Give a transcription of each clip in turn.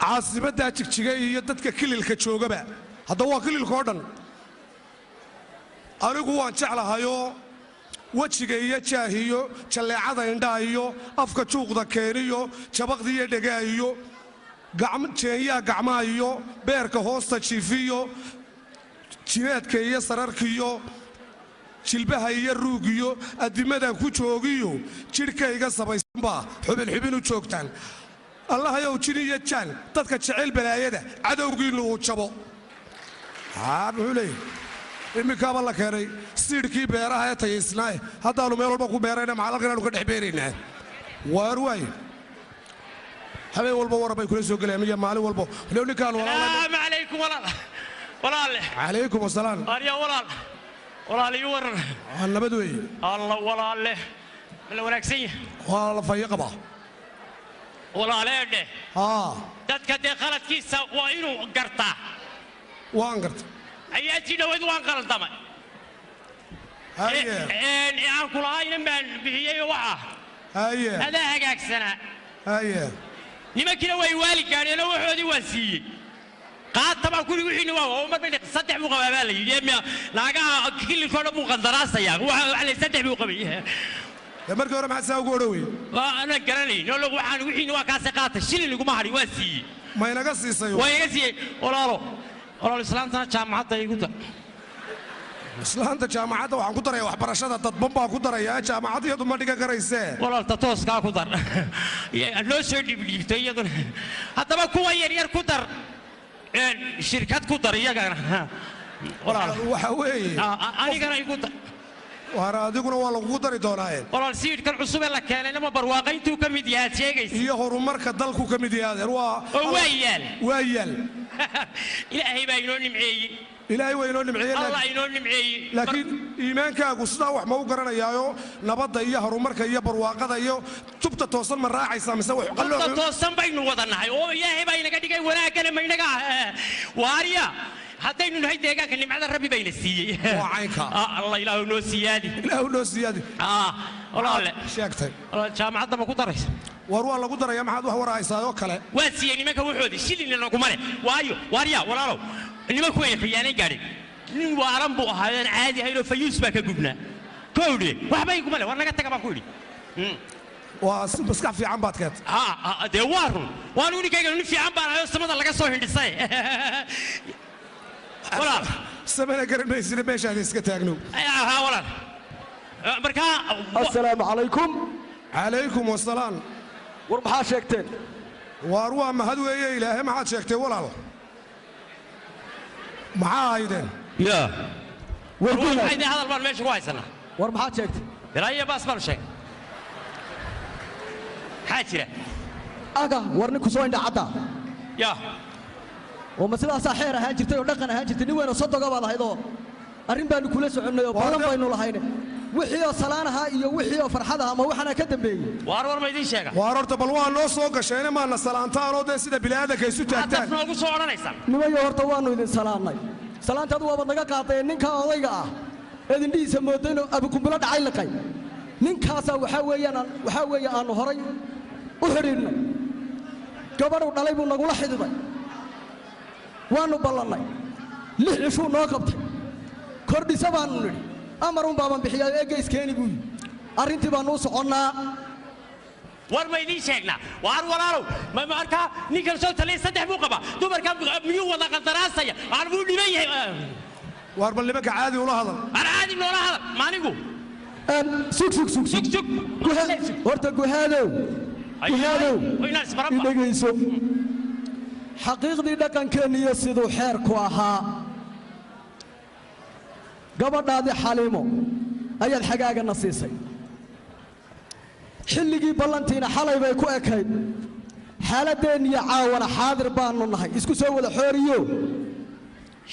caasimada jigjiga iyo dadka kililka joogaba hadda waa kililka oo dhan anigu waan jeclahayo wajiga iyo jaahiyo jaleecada indhaha iyo afka juuqda keeniyo jabaqda iyo dhagaa iyo jeeyaa gacmaha iyo beerka hoosta jiifiyo jireedka iyo sararkiyo jilbaha iyo ruugiyo adimadan ku joogiyo jirkayga sabaysanba xubin u joogtaan allahayow jini iyo jaan dadka jecel balaayada cadowgiinu uu jabo muxuu leeyahay imikaaba la keenay siidhkii beeraha ee tayaysnaa haddaanu meel walba ku beerayna macalkan aanu ka dhex beeraynaa waar waay habeen walba warabay kula soo galayaan iyo maalin walba lew ninkaan salaamu calaykum walaale calaykum asalaam arya walaal iyo waran nabad weeye alla walaale la wanaagsan yahay waa la fayaqaba walaaleedhe dadka dee khaladkiisa waa inuu gartaa waan garta ayaa si dhawayd waan qaldamay aan kulahayna baan bixiyey waxa adaa hagaagsanaa nimankina way waali gaadheen oo waxoodii waan siiyey qaata baan kuli wixiina waa marba saddex buu qabaa baa la yidhi naagaha kililkoo dhan buu qandaraasaya waxa la saddex buu qabay markii hore maxaa saa ugu odhowey ana garanayn waxaan wixiina waa kaase qaata shilin iguma hadhin waa siiyey ma inaga siisay waa iga siiyey walaalo islaantana jaamacadda igu dar islaanta jaamacadda waxaan ku daraya waxbarashada dadban baan ku daraya jaamacad iyadu ma dhiga karaysee walaalta tooskaa ku dar noo soo dhiibdhiibto iyaduna haddaba kuwa yaryar ku dar shirkad ku dar iyagana waxa weeye anigana igu dar waar adiguna waa lagugu dari doonaaye walaal siidhkan cusub ee la keenayna ma barwaaqayntuu ka mid yahay aad sheegaysa iyo horumarka dalku ka mid yahay adeer waa yaal ilaahay baa inoo nimceeyey ilaahay waa inoo nimceeyey allah inoo nimceeyey laakiin iimaankaagu sidaa wax ma u garanayaayo nabadda iyo horumarka iyo barwaaqada iyo tubta toosan ma raacaysaa mise wax qallo toosan baynu wadanahay oo ilaahay baa inaga dhigay wanaagana ma inaga waariya haddaynu nahay deegaanka nimcada rabbi bayna siiyey waa caynka allah ilaahu noo siyaadi walaale sheegtay jaamacadda ma ku daraysa war waa lagu daraya maxaad wax warahaysaa oo kale waa siiyey nimanka wuxoodii shilin naguma leh waayo waariya walaalow nimanku way khiyaanay gaadhay nin waaran buu ahaayeen caadi ahaynoo fayuus baa ka gubnaa kowdhe waxba iguma leh war naga taga baan ku idhi waa maskax fiican baad keentay dee waa run waan uninkayga nin fiican baan ahayoo samada laga soo hindhisay walaal samana garanmaysina meeshaan iska taagnow walaal markaa assalaamu calaykum calaykum wasalaam war maxaa sheegteen waar waa mahad weeye ilaahay maxaad sheegtay walaal maxaa ahaydeen warwaxayde hadal baan meesha ku haysanaa war maxaad sheegtay ilaahiyo baas baanu sheegay maxaa jira aga war ninku soo indha cadda oo ma sidaasaa xeer ahaan jirtay oo dhaqan ahaan jirtay nin weynoo sodoga baad ahayd oo arrin baanu kula soconnay oo ballan baynu lahayne wixii oo salaan ahaa iyo wixii oo farxad ahaa ma waxaana ka dambeeyey waar ma idiin sheega waar horta bal waa noo soo gasheene maana salaantaanoo dee sida bini'aadanka isu taagtaan hadaf noogu soo odhanaysaa nimayo horta waannu idin salaannay salaantaadu waabad naga qaadeen ninka odayga ah eed indhihiisa moodaynoo abukumbulo dhacay liqay ninkaasaa waxaa weeye aannu horay u xidhiidhnay gabadhuu dhalay buu nagula xididay waannu ballannay 6 cishuu noo qabtay kordhisa baannu nidhi amarun baaban bixiyaa eegayskeeni buu yidhi arrintii baannu u soconnaa war ma idiin sheegnaa waar walaalow markaa ninkan soo taliyay 3 buu qabaa dumarka miyuu wada qandaraasaya aan buu dhiban yahay waar bal nimanka caadi ula hadal caadi noola hadal maanigu sug horta guhaadow idhegayso xaqiiqdii dhaqankeenniyo siduu xeerku ahaa gabadhaadii xaliimo ayaad xagaagana siisay xilligii ballantiina xalay bay ku ekayd xaaladeenniyo caawana xaadir baannu nahay isku soo wada xooriyo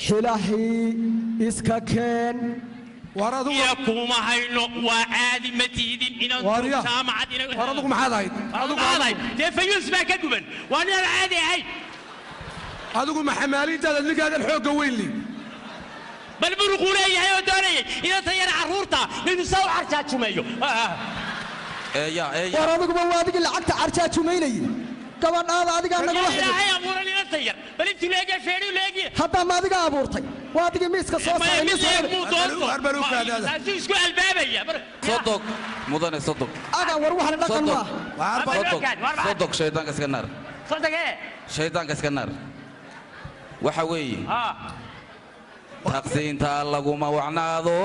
xilahii iska keen iyo kuma hayno waa caadi ma tiidin inaan jaamacad war adugu maxaad ahayd dee fayuus baa ka guban waa ninaan caadi ahayn adigu ma xamaalintaada ninkaagan xoogga weynli bal buruquu leeyahay oo doonayay inanta yar carruurta inuu saa u carjaajumeeyo war adiguba waa adigii lacagta carjaajumaynayay gabadhaada adigaa nagula ilaahay abuuray inta yar bal intuu leegay feedhu leegay hadda ma adiga abuurtay waa adiga miiska soo saaray isku albaabaya صدق مدن صدق aga war waxaan dhaqan صدق صدق شيطان كسكنار صدق ايه شيطان كسكنار waxa weeye taqsiinta laguma wacnaado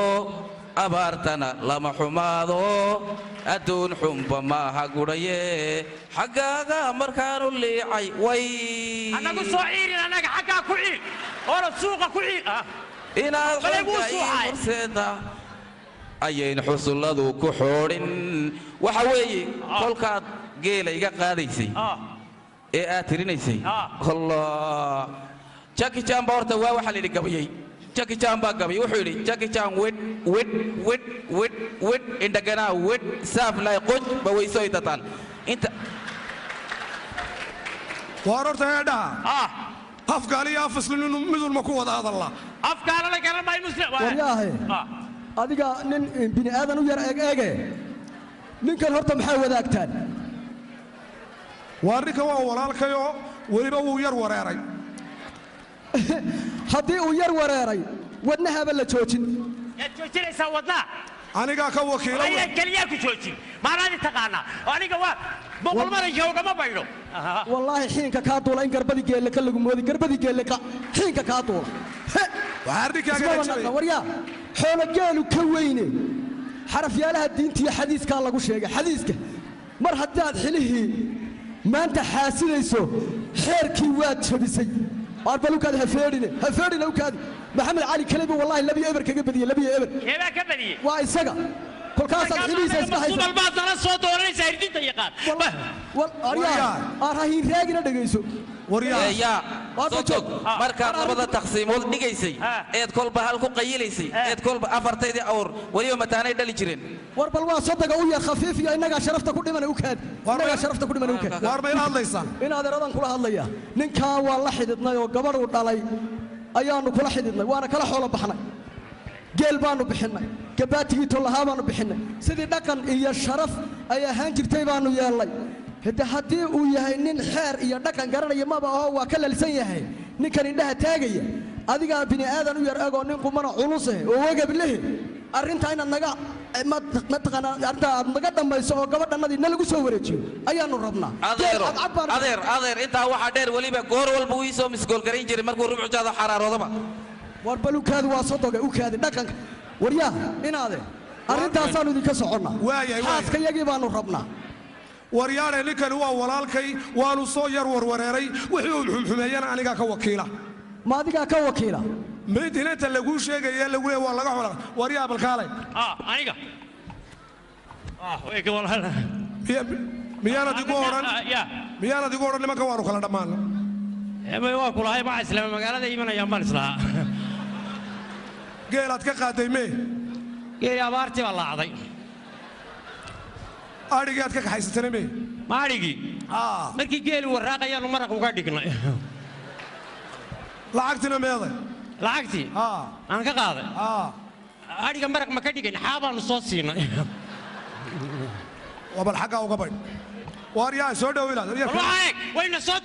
abaartana lama xumaado adduun xumba maaha gudhaye xaggaaga markaan u liicay way anagu soo ciirin anaga xaggaa ku ciil oo suuqa ku ciil inaad horseeda ayayn xusulladu ku xoodhin waxa weeye kolkaad geela iga qaadaysay ee aad tirinaysay allah Jackie Chan baa horta waa waxa la yidhi gabayay Jackie Chan baa gabayay wuxuu yidhi Jackie Chan wed indhagana wed saaf lay qoj ba weyso itataan inta waar horta eedhaha afgaali afaslu midul ma ku wada hadalla afgaala la garan ma muslim waryaahe adiga nin bini aadan u yar eege ninkan horta maxay wadaagtaan waa ninka waa walaalkayo weliba wuu yar wareeray haddii uu yar wareeray wadnahaba la joojin yaad joojinaysaa wadnaha anigaa ka wakiila ayaa kaliya ku joojin maanaadi taqaanaa aniga waa boqol marayka ugama baydho wallaahi xiinka kaa duula in garbadi geelle ka lagu moodi garbadi geelle xiinka kaa duula waryaa xoolo geelu ka weyne xarafyaalaha diinta iyo xadiiskaa lagu sheegay xadiiska mar haddaad xilihii maanta xaasidayso xeerkii waad jabisay arbalukaad hafeedhine ukaadi maxamed cali kalebi wallahi labiyo eber kaga badiyey labiyo eber keebaa ka badiyey waa isaga kolkaasaad xilihiisa iska haysa subalbaad nala soo dooranaysaa hirdinta yaqaan rahiin raagina dhegayso waryaa صدق markaad labada taqsiimood dhigaysay eed kolba hal ku qayilaysay eed kolba afartaydii awr waliba mataanay dhali jireen war bal waa sadaga u yar khafiif iyo inaga sharafta ku dhiman u kaad inaga sharafta ku dhiman u kaad war ma ila hadlaysan in adeeradan kula hadlaya ninka waa la xididnay oo gabadh uu dhalay ayaanu kula xididnay waana kala xoolo baxnay geel baanu bixinay gabaatigii tolaha baanu bixinay sidii dhaqan iyo sharaf ay ahaan jirtay baanu yeelnay haddii uu yahay nin xeer iyo dhaqan garanaya maba aho waa ka lalsan yahay ninkan indhaha taagaya adigaa bini aadan u yar egoo nin qumana culus oo wagab leh arrinta inaad naga aad naga dhammayso oo gabadhannadii na lagu soo wareejiyo ayaanu rabnaa adeer intaa waxaa dheer weliba goor walba uu ii soo misgool garayn jiray markuu rubcujaada xaraaroodaba war bal ukaadi waa sodoga ukaadi dhaqanka waryaa inaade arrintaasaanu idinka soconnaa xaaska yagii baanu rabnaa waryaane ninkani waa walaalkay waanu soo yar warwareeray wixii uu xumxumeeyana anigaa ka wakiila ma adigaa ka wakiila meydinanta laguu sheegaya lagu leeyahay waa laga xola waryaa balkaalay aniga miyaanad igu odhan nimanka waanu kala dhammaana waa kulahay ma islaama magaalada imanayaan baan islahaa geelaad ka qaaday mee geeli abaartii baa laacday adhigii aad ka kaxaysatana mee ma adhigii markii geeli waraaqayaanu maraq uga dhignay lacagtina meeday lacagtii aan ka qaaday adhiga maraq ma ka dhigayn xaabaanu soo siinay waa bal xaggaa uga baydh waaryaa soo dhowilaad wayna soo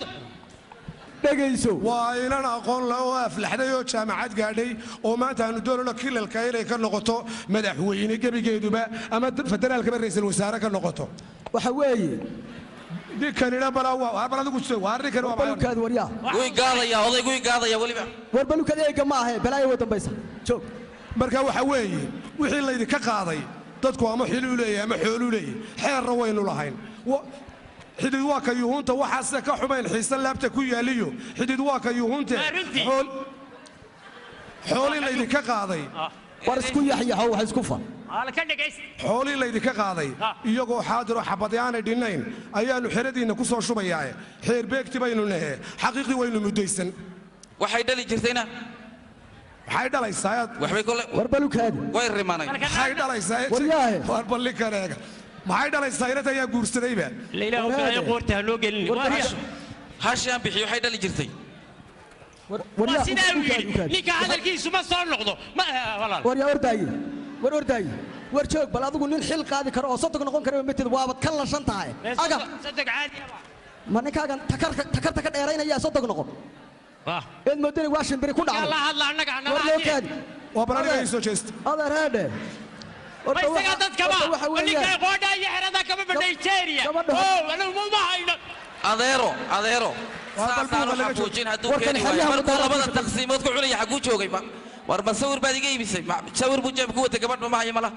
dhegayso waa inan aqoon la oo aflaxday oo jaamacad gaadhay oo maanta aanu doonayno kilalka inay ka noqoto madaxweyne gebigeeduba ama federaalkaba ra'iisul wasaare ka noqoto waxa weeye ninkanina bal adigu waa ninkan waa balukaad waryaa way gaadaya odaygu way gaadaya waliba war balukaad eega ma ahe balaayo way dambaysa joog marka waxa weeye wixii laydinka qaaday dadku ama xili u leeyahay ama xoolu leeyahay xeerna waynu lahayn xidid waa ka yuhunta waxaase ka xumayn xiisan laabta ku yaaliyo xidid waa ka yuhunte xoolii laydinka qaaday war isku yaxyaxo wax isku fa xoolii laydinka qaaday iyagoo xaadiroo xabadyaanay dhinnayn ayaannu xeradiinna ku soo shubayaae xeer beegti baynu nahe xaqiiqdii waynu muddaysan waxay dhali jirtayna maxay dhalaysaa waxbay kole war balukaadi way rimanay maxay dhalaysaa waryaahe war ballinkaneega maxay dhalaysaa inad ayaa guursadayba hashaan bixiyo waxay dhali jirtay ninka hadalkiisu ma soo noqdo waryaa ordaaye war joog bal adigu nin xil qaadi karo oo sodog noqon kara matid waabad ka lashan tahay ما نكاغن تكر دheeraynaya soo dog noqon eed moodani waashin bari ku dhacdo yalla hadla anaga war loo kaadi waa barnaamij soo jeest adeerade isaga dadka ba ninka qoodha iyo xirada kama badayjeeriya oo anagu ma hayno adeero saasaan waxa buujin hadduu keeni waayo markuu labada taqsiimood ku cunaya xaguu joogay war ma sawir baad iga iibisay sawir buu jeeb ku wata gabadh ma hayo mala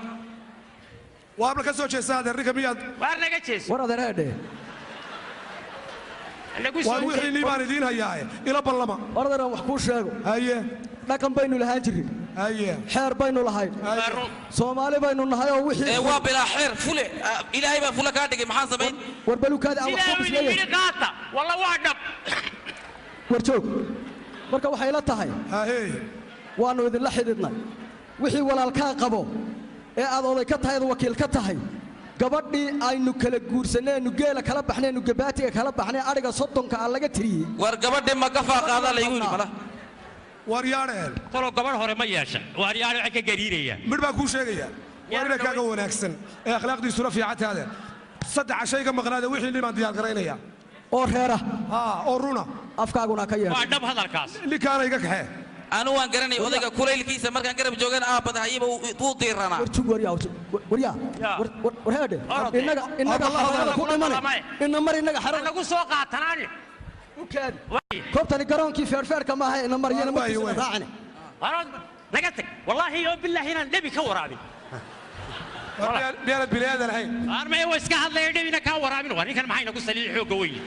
waa ka soo jeestaa adeerka miyaad war naga jees war adeerade waa wixii niibaan idiin hayaa ila ballama ordana wax ku sheego haye dhaqan baynu lahaan jirin haye xeer baynu lahayn Soomaali baynu nahay oo wixii waa bila xeer fule ilaahay baa fula ka dhigay maxaan sameyn war balukaada aan wax ku bisleeyay qaata walla waa dhab war joog marka waxay la tahay haye waanu idin la xididnay wixii walaalkaa qabo ee aad oday ka tahay wakiil ka tahay gabadhii aynu kala guursanaynu geela kala baxnaynu gabaatiga kala baxnay ariga soddonka aan laga tiriyay war gabadhii ma ka faaqaada la igu yiri mala war yaareen tolo gabadh hore ma yeesha war yaar waxa ka gariiraya mid baa ku sheegaya war ina kaaga wanaagsan ee akhlaaqdiisu la fiicataada saddex shayga maqnaada wixii niman diyaar gareynaya oo reera oo runa afkaaguna ka yeesho waa dhab hadalkaas ninkaana iga kaxee anu waan garanay odayga kulaylkiisa markaan garab joogan aabada hayba uu diirana war jug waryaa war heede inaga ku dhimanay inna mar inaga xaran lagu soo qaatanaan u kaadi koobtani garoonkii feerfeerka ma aha inna mar yana ma raacine naga tag wallahi oo billahi inaan dhabi ka waraabin بيرد بلاد الحين أرمي وإسكاه الله يدينا كان ورابين واري كان معي نقول سليل حوق وين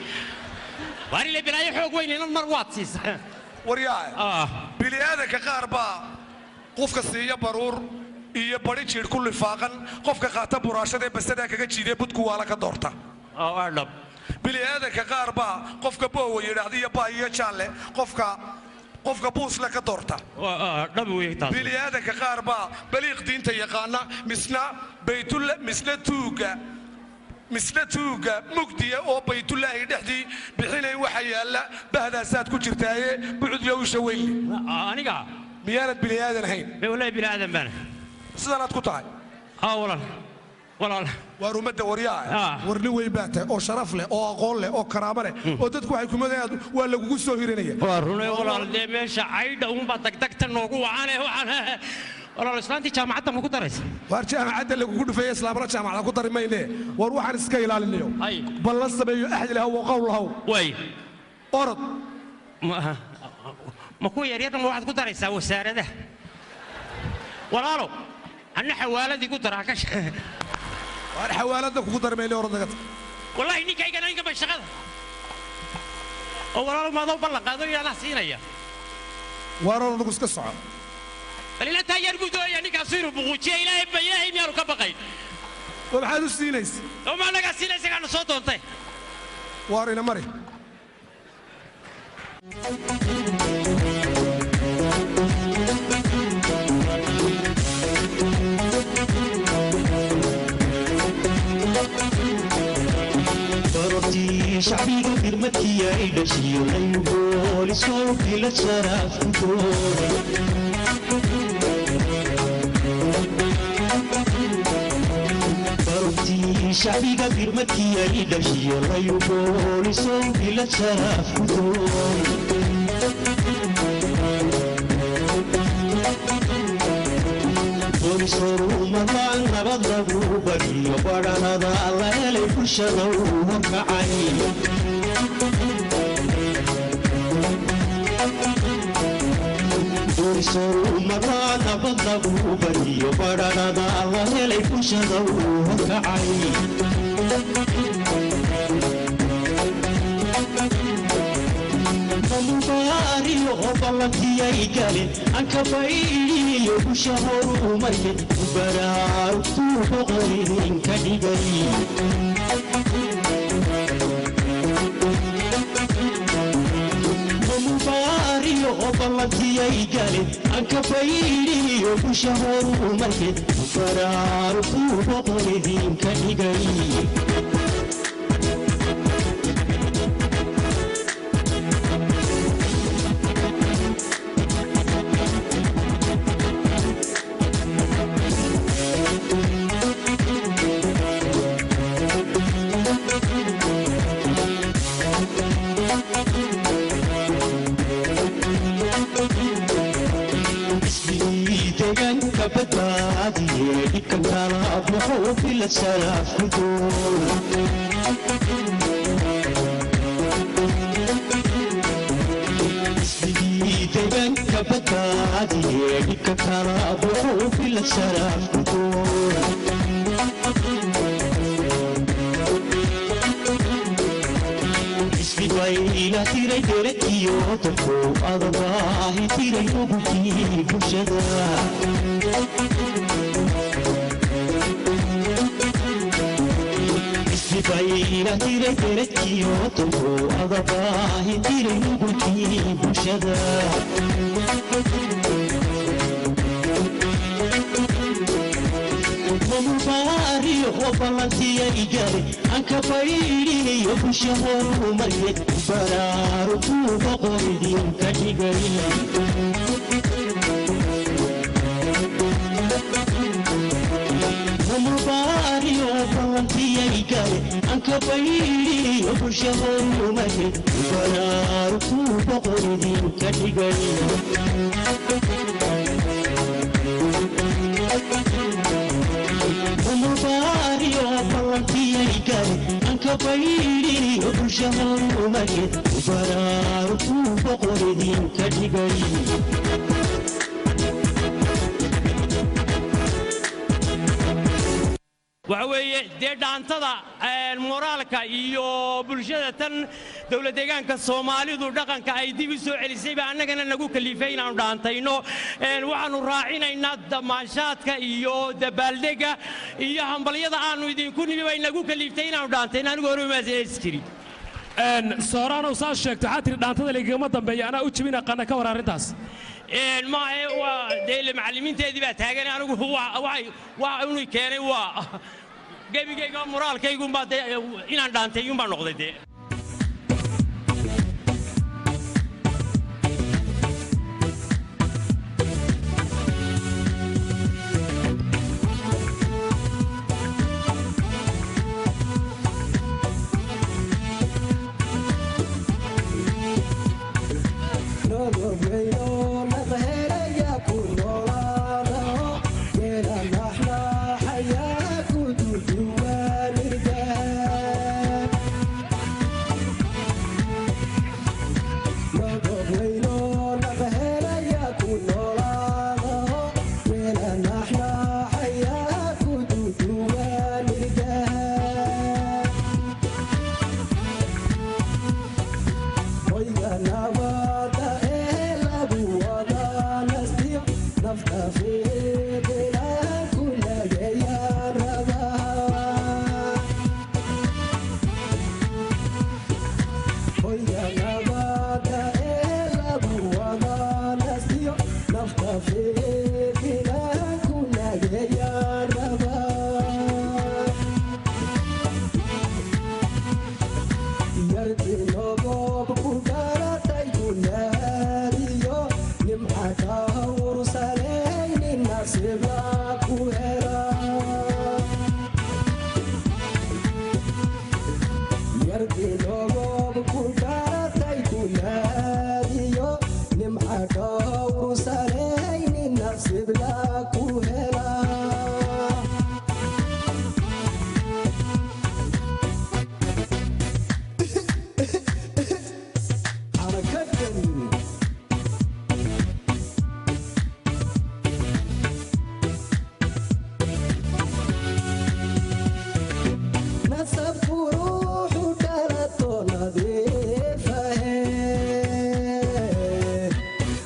واري اللي بلاي حوق وين لنا المروات سيس ورياه بلاد كقاربا قف كسية برور iyo bari jiir ku lifaaqan qofka qaata buraashada basada kaga jiiday budku waa la ka doorta ardab biliyaadka qaar baa qofka boow yiraahdiya baayo jaale qofka buusla ka doorta dhab weey taas biliyaadka qaar baa baliiq diinta yaqaana misna baytulla misna tuuga mugdiya oo baytullaahi dhaxdii bixinay waxa yaala bahdaasaad ku jirtaaye bucud yowsha weyn aniga miyaanad biliyaadan ahayn wallahi bilaadan baan sidanaad ku tahay walaal waa umada waryaa warni way baata oo sharaf leh oo aqoon leh oo karaamo leh oo dadku waxay kumadayaan waa lagu soo hirinaya waa runay walaal de meesha ayda uma dagdagta noogu wacanay waxaan walaal islaantii jaamacadda ma ku daraysa war jaamacadda lagu dhufay islaamna jaamacadda ku dari mayne war waxaan iska ilaalinayo bal la sameeyo ahli lahaw oo qowl lahaw way orod ma ku yaryar ma waxaad ku daraysaa wasaarada walaalo أنا حوالدي قلت راك وأنا حوالدك قلت رمي لي ورد والله إني كاي كان إنك بشغل والله ما ضو بلق هذا يا ناسينا يا ورد قص كسعة اللي لا تاجر بدو يعني كسير بقوتي إلهي بياهي ميارو كبقين وبحال السينيس وما أنا كسينيس كان صوته أنت وارينا مري شعبي قدر مكي عيدشي وحيقول سوق للشرف فرتي شعبي قدر مكي عيدشي وحيقول سوق للشرف ونصروا مطعن نبضبوا بري وبرنا ذا الله يلي كشنوا وكعي ونصروا مطعن نبضبوا بري وبرنا ذا الله يلي كشنوا وكعي مباري وبلتي يقالي أنك بعيدي وشهر مريت برار تبغين كديجي مباري وبلتي يقالي أنك بعيدي وشهر مريت برار تبغين كديجي كبتادي كبتالا بحو في السلاف كدور degan ka badbaadiye ka kala buxuu fila saraafku isbibay ila tiray derekiyo dadku adabaahi tiray ugutii bulshada isbibay tiray derekiyo dadku adabaahi tiray ugutii bulshada ومباري وبلنتي إيجاري أنك فريري يبشهر مريت برار توبة قردي كتغري ومباري وبلنتي إيجاري أنك فريري يبشهر مريت برار توبة قردي كتغري ومباري وبلنتي إيجاري أنك فريري يبشهر مريت برار توبة قردي كتغري وعوي دي دانتدا المورالكا iyo bulshada tan dawlad deegaanka Soomaalidu dhaqanka ay dib u soo celisay ba annagana nagu kalifay inaan dhaantayno waxaanu raacinaynaa damaashaadka iyo dabaaldega iyo hambaliyada aanu idinku nimi bay nagu kaliftay inaan dhaantayno anigu hore ma iskiri sooraan oo saa sheegtay xatir dhaantada leegama dambeeya ana u jibina qana ka war arintaas ما هو ديل معلمين تدي بتاعنا أنا هو إنه كان هو جاي جاي مورال كي يقوم بعد إن عندنا تيجون بنقطة دي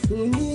Dunia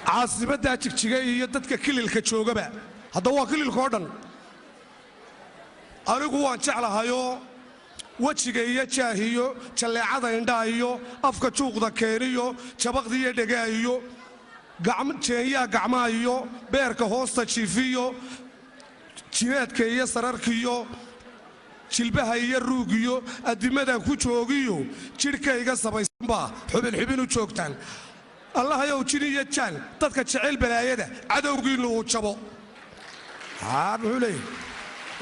caasimadda jigjiga iyo dadka kililka joogaba hadda waa kililka oo dhan anigu waan jeclahayoo wejiga iyo jaahiyo jalleecada indhaha iyo afka juuqda keeniyo jabaqda iyo dhegaa iyo jeenyaha gacmaha iyo beerka hoosta jiifiyo jineedka iyo sararkiyo jilbaha iyo ruugiyo addimadan ku joogiyo jidhkayga sabaysanbaa xubin u joogtaan allahayow jin iyo jaan dadka jecel balaayada cadowgiinnu uu jabo muxuu leeyahy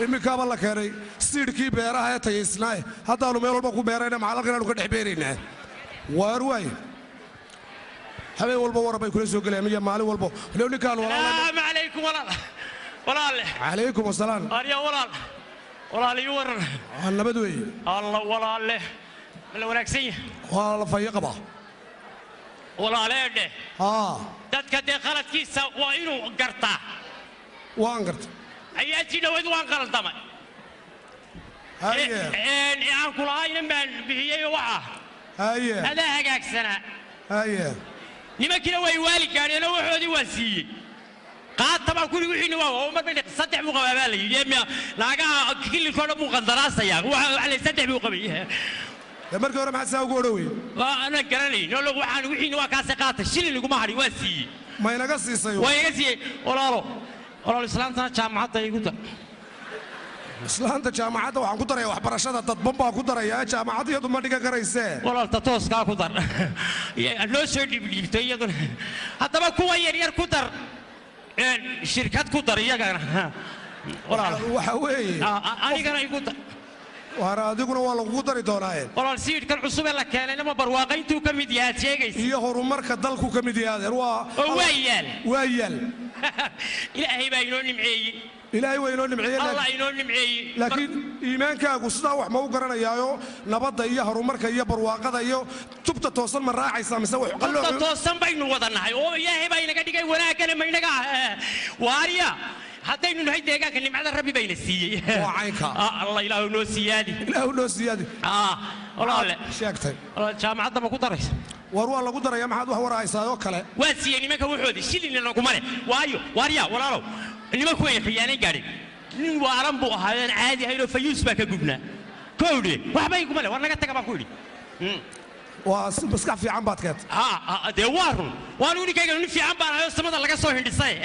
iminkaaba la keenay siidhkii beeraha ee tayaysnaaye haddaannu meel walba ku beerayna macalkan aanu ka dhex beeraynaa waar waaye habeen walba waran bay kula soo gelayaan iyo maalin walba low ninkaan salaamu calaykum walaalle calaykum asalaam arya walaal iyo waran nabad weeye alla walaalle ma la wanaagsan yahay waa la fayo qabaa walaaleedhe dadka dee khaladkiisa waa inuu gartaa waan garta ayaajii dhawayd waan qaldamay aan kulahaynan baan bixiyey waxa adaa hagaagsanaa nimankiina way waali gaadheenoo waxoodii waa siiyey qaata baan kuli wixiina waa mar bay saddex buu qabaa baa la yidhi naagaha kililkoo dhan buu qandaraasayaa saddex buu qabay markii hore maxaa saa ugu odhowey ana garanayn waxaan wixiina waa kaase qaata shilin iguma hadhin waa siiyey ma inaga siisay waa iga siiyey walaalo islaantana jaamacadda igu dar islaanta jaamacadda waxaan ku daraya waxbarashada dadban baa ku daraya jaamacad iyadu ma dhigan karaysee walaalta tooskaa ku dar noo soo dhiibdhiibtay iyaduna haddaba kuwa yaryar ku dar shirkad ku dar iyagana waxa weeye anigana igu dar waana adiguna waa lagugu dari doonaaye walaal siidhkan cusub ee la keenayna ma barwaaqayntuu ka mid yahaad sheegaysa iyo horumarka dalku ka mid yahaadeen waa yaal ilaahay baa inoo nimceeyey ilaahay waa inoo nimceeyey allah inoo nimceeyey laakiin iimaankaagu sidaa wax ma u garanayaayo nabadda iyo horumarka iyo barwaaqada iyo tubta toosan ma raacaysaa mise wax qallo tubta toosan baynu wadanahay oo ilaahay baa inaga dhigay wanaagana ma inaga waariya haddaynu nahay deegaanka nimcada rabbi bayna siiyey waa caynka allah ilaahu noo siyaadi walaale sheegtay jaamacadda ma ku daraysa war waa lagu daraya maxaad wax warahaysaa oo kale waa siiyey nimanka waxoodii shilina laguma leh waayo waarya walaalow nimanku wayna khiyaanayn gaadhin nin waaran buu ahaayeen caadi ahaynoo fayuus baa ka gubnaa kowdhe waxba iguma leh war naga taga baan ku idhi waa maskax fiican baad keed dee waa run waanu ninkayga nin fiican baan ahayoo samada laga soo hindhisay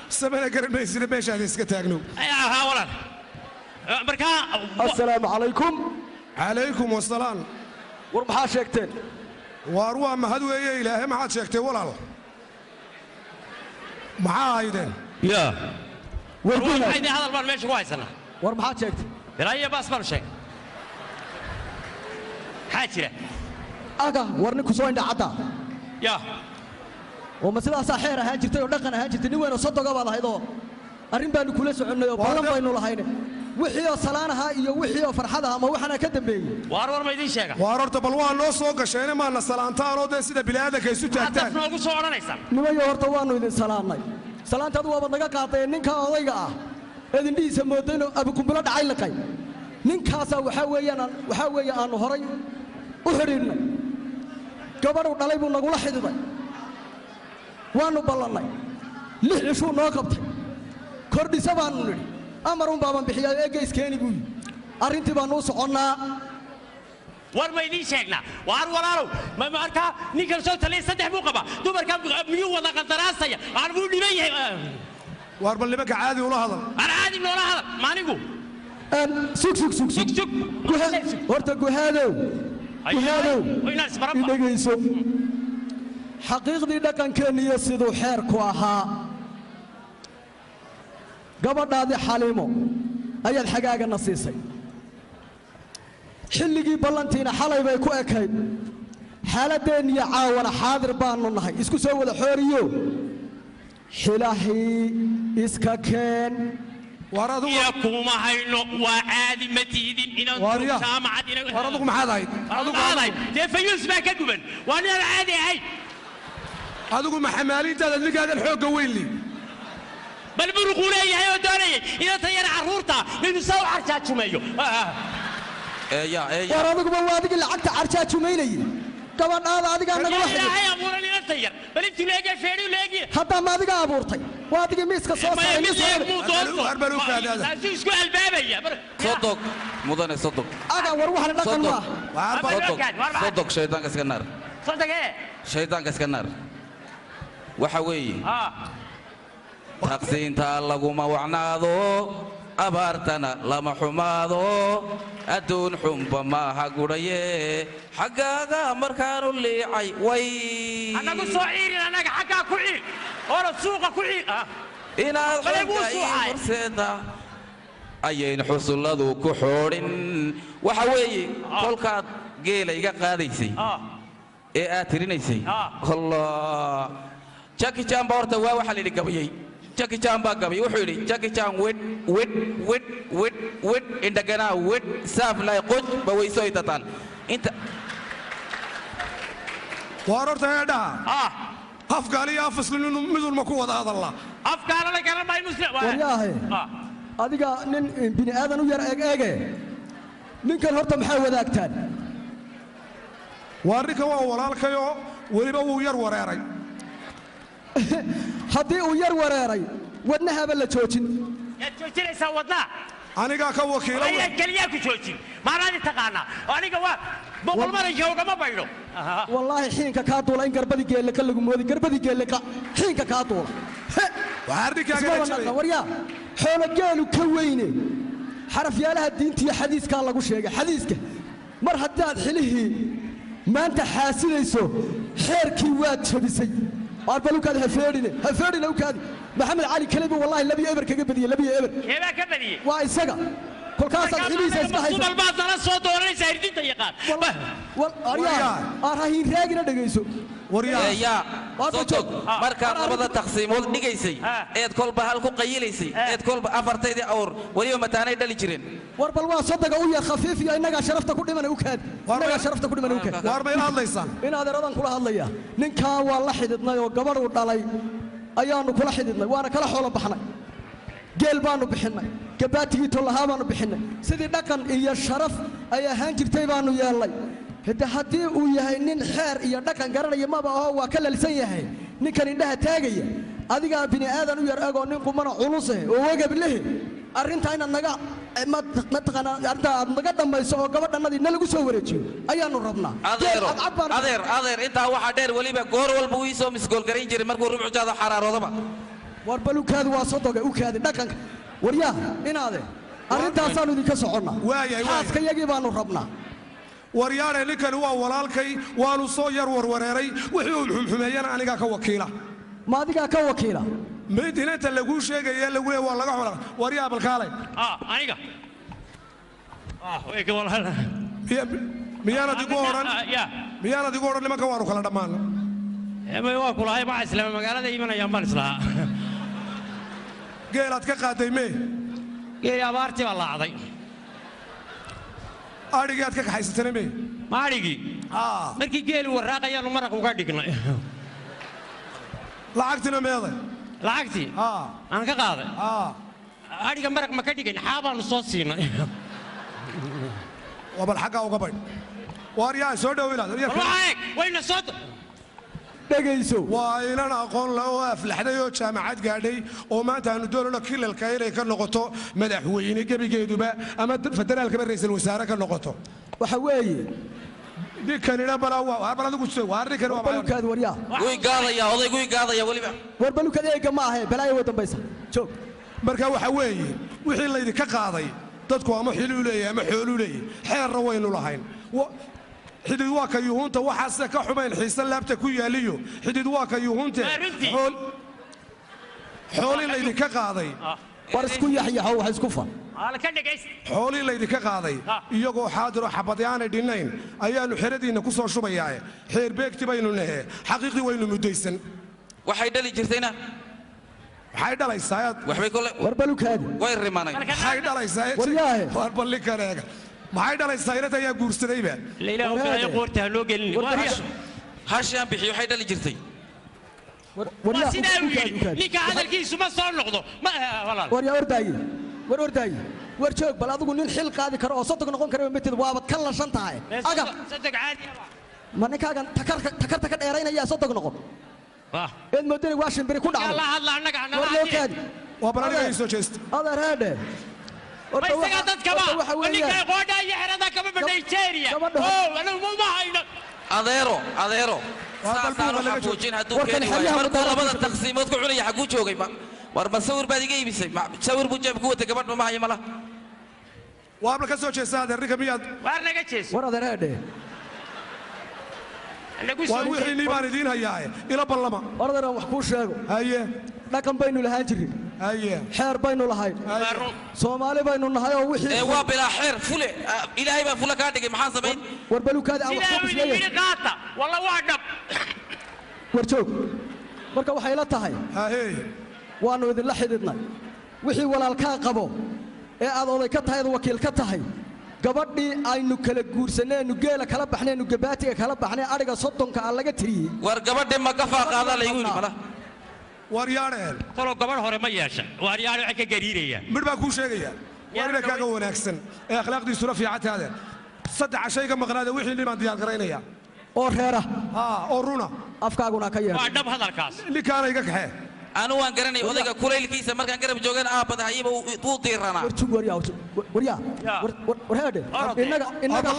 samana garanmaysina meeshaad iska taagno ها ولا مركا السلام عليكم calaykum wasalaam war maxaa sheegteen waar waa mahad weeye ilaahay maxaad sheegtay walaal maxaa haydeen يا wardiina عيدي هذا البال ماشي كويس انا war maxaad sheegtay بلاي باس بال شيء حاجه aga war ninku soo indha cadda يا oo ma sidaasaa xeer ahaan jirtay oo dhaqan ahaan jirtay nin weyn oo sodoga baad ahayd oo arrin baanu kula soconnay oo ballan baynu lahayne wixii oo salaan ahaa iyo wixii oo farxad ahaa ma waxaana ka dambeeyey وار ما يدين شيغا waar horta bal waa noo soo gasheene maana salaantaanoo dee sida bini'aadanka isu taagtaan hadda noogu soo oranaysan nimayo horta waannu idin salaannay salaantaadu waabad naga qaadeen ninka odayga ah eed indhihiisa mooda inuu abukumbulo dhacay liqay ninkaasaa waxaa weeye aannu horay u xidhiidhnay gabadhuu dhalay buu nagula xididay waannu ballannay 6 cishuu noo qabtay kordhisa baannu nidhi amarun baaban bixiyaa eegga iskeeni buu yidhi arrintii baannu u soconnaa war ma idiin sheegnaa waar walaalow ma markaa ninkan soo taliyay 3 buu qaba dumarka miyuu wada qandaraasaya aan buu dhiban yahay waar bal nimanka caadi ula hadal aan caadi noola hadal maanigu sug horta guhaadow inaad isbaraba idhegayso xaqiiqdii dhaqankeenniyo siduu xeerku ahaa gabadhaadii xaliimo ayaad xagaagana siisay xilligii ballantiina xalay bay ku ekayd xaaladeenniyo caawana xaadir baannu nahay isku soo wada xooriyo xilahii iska keen waar adigu يا كوما هينو وعادي متيدين إن واريا. أنتم سامعات إن waar adigu maxaad ahayd هذا ده فيوز ما كجبن وأنا العادي هاي adigu ma xamaaliintaada ninkaagan xoogga weyn li بل برقولي هاي وداري إذا تيار عرورتا من سو عرشات شميو eeya war adiguba waa adigii lacagta carjaa jumaynayay gabadhaada adigaa nagula xidhay هاي أمور اللي نتيار بل أنت لاقي فيري لاقي haddaa ma adiga abuurtay waa adigii miiska soo ما saaray يمد miiska لك مو دوستو أربعة هذا. أسيس كل الباب يا sodog mudane sodog aga war waxna dhaqan sodog waa sodog shaydaanka iska naar صدق إيه shaydaanka iska naar waxa weeye taqsiinta laguma wacnaado abaartana lama xumaado adduun xunba maaha gudhaye xaggaaga markaanu liicay way أنا قصو عيري أنا حكا كعير ولا سوق كعير inaad Balay buu xogga ii suuxay. horseeda ayayn xusulladu ku xoodhin waxa weeye kolkaad geela iga qaadaysay ee aad tirinaysay allah jackie chan baa horta waa waxa la yidhi gabayay jackie chan baa gabayay wuxuu yidhi jackie chan wed indhaganaa wed saaflay qoj bawayso ay tataan inta waar horta eedhaha afgaali iyo afasli midulma ku wada hadalla أفكار لك أنا ما يمسلم waryaahe adiga nin bini aadan u yar eege ninkan horta maxay wadaagtaan waar ninka waa walaalkayoo weliba wuu yar wareeray haddii uu yar wareeray wadnahaaba la joojin يا توجين يسودنا anigaa ka wakiila أنا كلياك توجين ما راني تقانا أنا جوا بقول ما رجعوا كم بينو wallaahi xiinka kaa duula in garbadii geelleka lagu moodi garbadii geelleka xiinka kaa duula waar ninkaaga isma jabay wanaaqan waryaa xoolo geelu ka weyne xarafyaalaha diinta iyo xadiiskaa lagu sheegay xadiiska mar haddaad xilihii maanta xaasidayso xeerkii waad jabisay arbalukaad hafeedhine ukaadi maxamed cali kalebi wallahi labiyo eber kaga badiyey labiyo eber كيف كبدي waa isaga kolkaasaad xilihiisa iska haysa البعض أنا صوت ولا سيردين تيقان rahiin raagina dhegayso waryaa eeyaa sodog markaad labada taqsiimood dhigaysay Ah. eed kolba hal ku qayilaysay eed kolba afartaydii awr weliba mataanay dhali jireen war bal waa sodaga u yar khafiif iyo innagaa sharafta ku dhimana ukaadi innagaa sharafta ku dhimana ukaadi waar ma ila hadlaysaan in adeeradan kula hadlaya ninkaa waa la xididnay oo gabadhuu dhalay ayaannu kula xididnay waana kala xoolo baxnay geel baannu bixinnay gabaatigii tollahaa baannu bixinnay sidii dhaqan iyo sharaf ay ahaan jirtay baannu yeelnay hade haddii uu yahay nin xeer iyo dhaqan garanaya maba aho waa ka lalsan yahay ninkan indhaha taagaya adigaa bini aadan u yar egoo nin qumana culuse oo wegab lehe arrintaa inaad naga mataqaanaa arrintaa aad naga dhammayso oo gabadhannadii na lagu soo wareejiyo ayaannu rabnaa adeer intaa waxaa dheer weliba goor walba uu ii soo misgoolgarayn jiray markuu rubcujaada xaraaroodaba warbalukaadu waa sodoga u kaadi dhaqanka waryaa inaade arrintaasaan idinka soconnaa xaaska yagii baanu rabnaa waryaare ninkani waa walaalkay waanu soo yar warwareeray wixii uu xumxumeeyana anigaa ka wakiila ma adigaa ka wakiila meydinanta laguu sheegaya lagu leeyahay waa laga xula waryaa balkaalay aniga way ka walaal miyaanad igu odhan nimanka waanu kala dhammaana waa kulahay ma islaama magaalada imanayaan baan islahaa geelaad ka qaaday mee geeli abaartii baa laacday adhigii aad ka kaxaysatana mee ma adhigii markii geeli waraaqayaanu maraq uga dhignay lacagtina meeday lacagtii aan ka qaaday adhiga maraq ma ka dhigayn xaabaanu soo siinay waa bal xaggaa uga baydh waaryaa soo dhowwayna soo dhegayso waa inan aqoon la oo aflaxday oo jaamacad gaadhay oo maanta aanu doonayno kilalka inay ka noqoto madaxweyne gebigeeduba ama federaalkaba ra'iisul wasaare ka noqoto waxa weeye ninkanina baladigu warbalukaad waryaa guy gaadaya oday guy gaadaya weliba warbalukaad eega ma ahe balaayo way dambaysa joog marka waxa weeye wixii laydinka qaaday dadku ama xiluu leeyahay ama xooluu leeyahay xeerna waynu lahayn xidid waa ka yuhunta waxaase ka xumayn xiise laabta ku yaaliyo xidid waa ka yuhunte xoolii laydinka qaaday war isku yaxyaxo wax isku fal xoolii laydinka qaaday iyagoo xaadiroo xabadi aanay dhinnayn ayaannu xeradiinna ku soo shubayaae xeer beegti baynu nahe xaqiiqdii waynu muddaysan waxay dhali jirtayna maxay dhalaysaa warbalukaadi way rimanay maxay dhalaysaa waryaahe war ballinkaneega maxay dhalaysaa inanta ayaa guursadayba qoorta ha noo gelin hashaan bixiyo waxay dhali jirtay ninka hadalkiisu ma soo noqdo waryaa ordaaye war ordaaye war joog bal adigu nin xil qaadi karo oo sodog noqon kara matid waabad ka lashan tahay aga ma ninkaagan takarta ka dheeraynaya sodog noqon eed moodani waa shimbiri ku dhacday waa balaniga ii soo jeesta adeereedhe isaga dadkaba ninka qoodha iyo xerada kama Nigeria ma hayno adeero saasaan waxa fuujin hadduu keeni waayo markuu labada taqsiimood ku cunaya xaguu joogay war ma sawir baad iga iibisay sawir buu jeebku wata gabadh ma hayo malaha waabla ka soo jeestaa adeerka miyaad waar naga jees war adeereedhe waa wixii nii baan idiin hayaaye ila ballama war adeeraan wax kuu sheego haye dhaqan baynu lahaan jirin haye xeer baynu lahayn soomaali baynu nahay oo wixii waa bilaa xeer fule ilaahay baa fule kaa dhigay maxaan samayn war balukaadi aan wax ku bisleeyay qaata walla waa dhab war joog marka waxay la tahay haye waanu idinla xididnay wixii walaalkaa qabo ee aad oday ka tahay wakiil ka tahay gabadhii aynu kala guursanaynu geela kala baxnaynu gabaatiga kala baxnay ariga soddonka aan laga tiriyey war gabadhii ma gafaa qaadaa laygu yidhi mala waryaadheen talo gabadh hore ma yeesha waryaadhe waxay ka gariirayaan midh baa kuu sheegaya waa ina kaaga wanaagsan ee akhlaaqdiisuna fiicantaadeen saddex shayga maqnaada wixii nimaan diyaar garaynaya oo reera oo runa afkaaguna ka yeesha waa dhab hadalkaas ninkaana iga kaxee anu waan garanay odayga kulaylkiisa markaan garab joogan aabada hayba uu diiranaa warheedhe innaga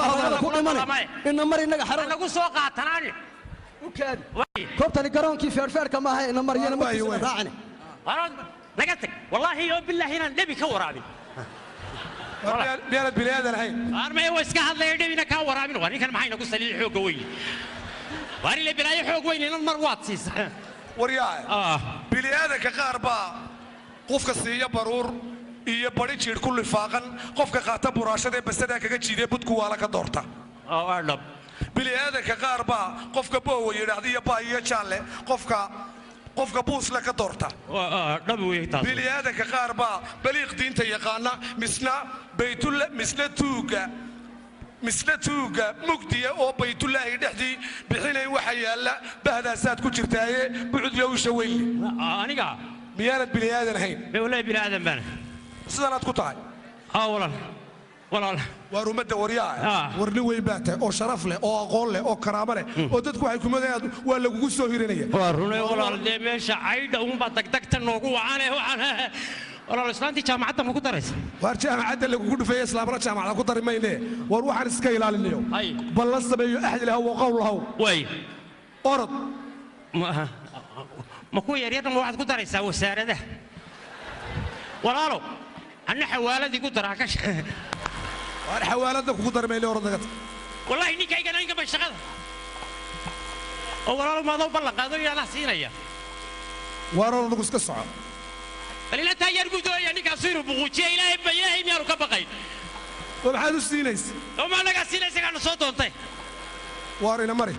xarada ku dhimanay ina mar innaga xarada nagu soo qaatanaani koobtani garoonkii feerfeerka maaha ina maryana markiisa raacine naga tag wallaahi oo bilaahi inaan dhebi ka waraabin miyaanad biniaadan ahayn armay waa iska hadlaya dhebina kaa waraabin waa ninkan maxay nagu saliil xoogga weyn waar ile bilaayo xoog weyn inan mar waad siisaa waryaa bini'aadanka qaar baa qofka siiya baruur iyo bari jiidh ku lifaaqan qofka qaata buraashadaee basadaa kaga jiidee budku waala ka doorta dhab bini'aadanka qaar baa qofka boowa yidhaahda iyo baa iyo jaalle qofka buusle ka doorta bini'aadanka qaar baa baliiq diinta yaqaana misna tuuga mugdiya oo baytullaahi dhexdii bixinay waxa yaalla bahdaasaad ku jirtaaye bucud yowsha weynli aniga miyaanad bini'aadan ahayn wallahi bini'aadan baan sidanaad ku tahay walaal waar ummadda waryaa war nin weyn baa tahay oo sharaf leh oo aqoon leh oo karaamo leh oo dadku waxay kumadayaan waa lagugu soo hirinaya waa runay walaal dee meesha caydha uunbaa dagdagta noogu wacane waxaan walaal islaantii jaamacadda ma ku daraysa waar jaamacadda lagugu dhufeeye islaamna jaamacada ku dari mayne war waxaan iska ilaalinayo ballan sameeyo axad ilaha wa qowl lahow way orod ما كو يريدنا واحد كو دريسا وسارده walaalo anna xawaaladii ku daraa ka shaqeey war xawaalada ku darmeelay orodagad wallahi ninkayga ninka ba shaqada oo walaalo ma doo ballan qaado ila siinaya war orodku iska soco balina taayar gudooya ninka siiru buujiye ilaahay bayahay miyaanu ka baqay oo maxaad u siinays oo ma naga siinaysa kana soo doontay war ina mari